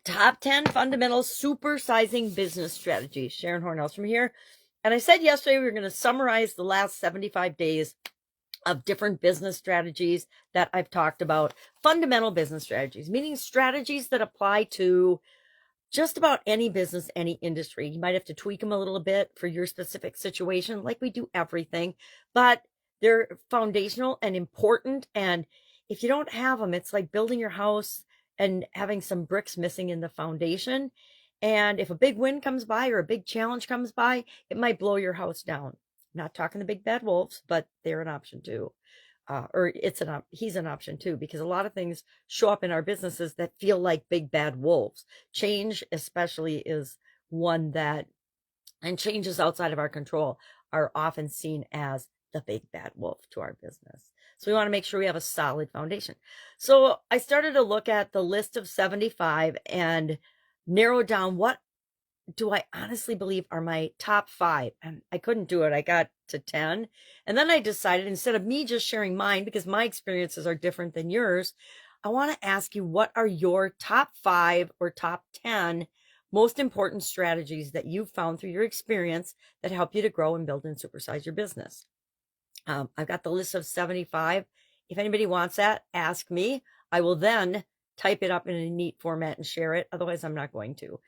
Top 10 fundamental supersizing business strategies. Sharon Horne-Ellstrom here. And I said yesterday we were going to summarize the last 75 days of different business strategies that I've talked about. Fundamental business strategies, meaning strategies that apply to just about any business, any industry. You might have to tweak them a little bit for your specific situation, like we do everything, but they're foundational and important. And if you don't have them, it's like building your house and having some bricks missing in the foundation. And if a big wind comes by or a big challenge comes by, it might blow your house down. I'm not talking the big bad wolves, but they're an option too. He's an option too, because a lot of things show up in our businesses that feel like big bad wolves. Change especially is one that, and changes outside of our control are often seen as the big bad wolf to our business. So we want to make sure we have a solid foundation. So I started to look at the list of 75 and narrow down what do I honestly believe are my top 5. And I couldn't do it. I got to 10. And then I decided, instead of me just sharing mine, because my experiences are different than yours, I want to ask you, what are your top 5 or top 10 most important strategies that you've found through your experience that help you to grow and build and supersize your business? I've got the list of 75. If anybody wants that, ask me. I will then type it up in a neat format and share it. Otherwise, I'm not going to.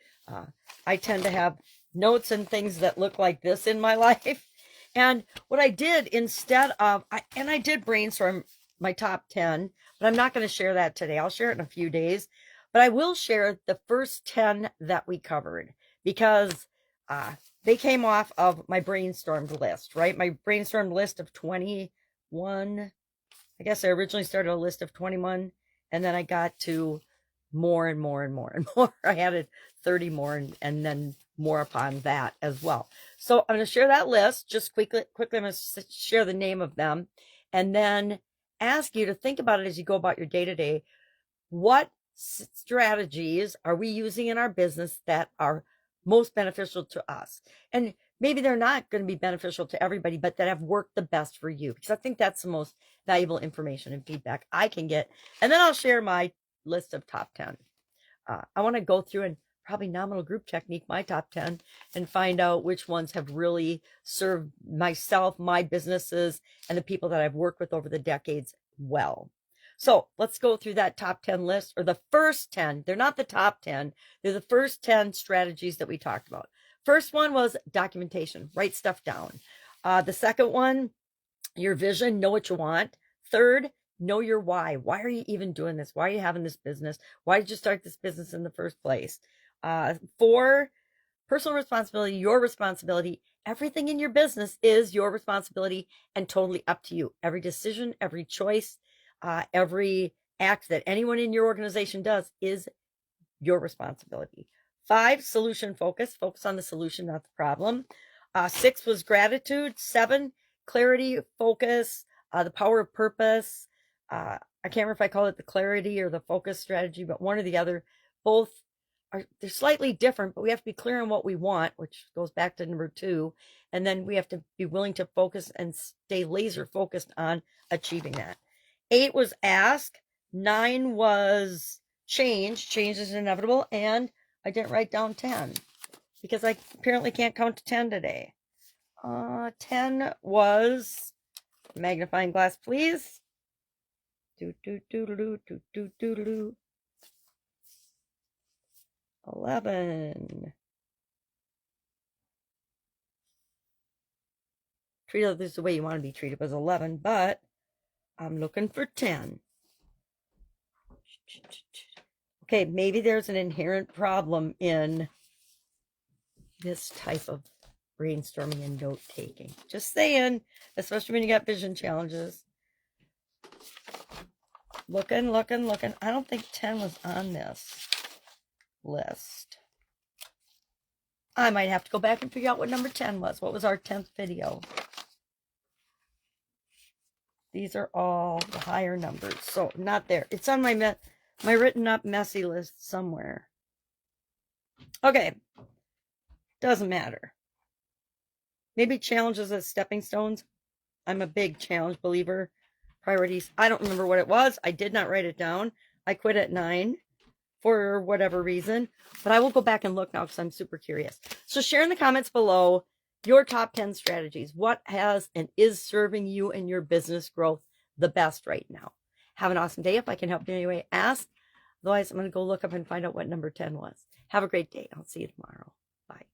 I tend to have notes and things that look like this in my life. And what I did instead of, I did brainstorm my top 10, but I'm not going to share that today. I'll share it in a few days. But I will share the first 10 that we covered, because they came off of my brainstormed list, right? My brainstormed list of 21. I guess I originally started a list of 21, and then I got to more and more and more and more. I added 30 more and then more upon that as well. So I'm going to share that list just quickly. I'm going to share the name of them and then ask you to think about it as you go about your day-to-day. What strategies are we using in our business that are most beneficial to us? And maybe they're not going to be beneficial to everybody, but that have worked the best for you, because I think that's the most valuable information and feedback I can get. And then I'll share my list of top 10. I want to go through and probably nominal group technique my top 10 and find out which ones have really served myself, my businesses, and the people that I've worked with over the decades well. So let's go through that top 10 list, or the first 10. They're not the top 10. They're the first 10 strategies that we talked about. First one was documentation. Write stuff down. The second one, your vision. Know what you want. Third, know your why. Why are you even doing this? Why are you having this business? Why did you start this business in the first place? 4, personal responsibility, your responsibility. Everything in your business is your responsibility and totally up to you. Every decision, every choice, every act that anyone in your organization does is your responsibility. 5, solution focus. Focus on the solution, not the problem. 6 was gratitude. 7, clarity, focus, the power of purpose. I can't remember if I call it the clarity or the focus strategy, but one or the other. Both they're slightly different, but we have to be clear on what we want, which goes back to number 2. And then we have to be willing to focus and stay laser focused on achieving that. 8 was ask. 9 was change. Change is inevitable. And I didn't write down 10 because I apparently can't count to 10 today. 10 was, magnifying glass, please. 11. Treat others the way you want to be treated was 11, but I'm looking for 10. Okay, maybe there's an inherent problem in this type of brainstorming and note-taking. Just saying, especially when you got vision challenges. Looking. I don't think 10 was on this list. I might have to go back and figure out what number 10 was. What was our 10th video? These are all the higher numbers. So not there. It's on my written up messy list somewhere. Okay. Doesn't matter. Maybe challenges as stepping stones. I'm a big challenge believer. Priorities. I don't remember what it was. I did not write it down. I quit at 9. for whatever reason, but I will go back and look now because I'm super curious. So share in the comments below your top 10 strategies. What has and is serving you and your business growth the best right now? Have an awesome day. If I can help in any way, ask. Otherwise, I'm going to go look up and find out what number 10 was. Have a great day. I'll see you tomorrow. Bye.